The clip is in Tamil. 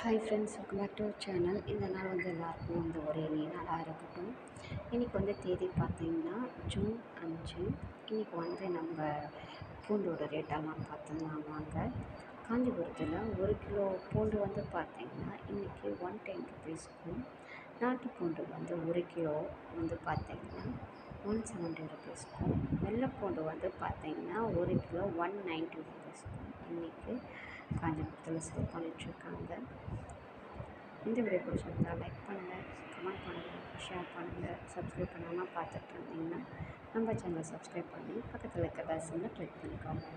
Hi friends, welcome back to our channel. இந்த நாள் எல்லாருக்கும் ஒரு இனிய நாளாக இருக்கட்டும். இன்றைக்கி தேதி பார்த்திங்கன்னா ஜூன் 5. இன்றைக்கி நம்ம பூண்டோட ரேட்டெல்லாம் பார்த்துக்கலாம் வாங்க. காஞ்சிபுரத்தில் 1 கிலோ பூண்டு பார்த்திங்கன்னா இன்றைக்கி 110 ருபீஸ்க்கும், நாட்டு பூண்டு 1 கிலோ பார்த்திங்கன்னா 170 ருபீஸ்க்கும், வெள்ளைப்பூண்டு பார்த்திங்கன்னா 1 கிலோ 190 ருபீஸ்க்கும் இன்றைக்கி காஞ்சிபுரத்தில் சேல் பண்ணிகிட்ருக்காங்க. இந்த வீடியோ பிடிச்சிருந்தா லைக் பண்ணுங்கள், கமெண்ட் பண்ணுங்கள், ஷேர் பண்ணுங்கள். சப்ஸ்கிரைப் பண்ணாமல் பார்த்துட்டு இருந்தீங்கன்னா நம்ம சேனலை சப்ஸ்கிரைப் பண்ணி பக்கத்தில் இருக்க பெல் சிம்பலை கிளிக் பண்ணிக்கோங்க.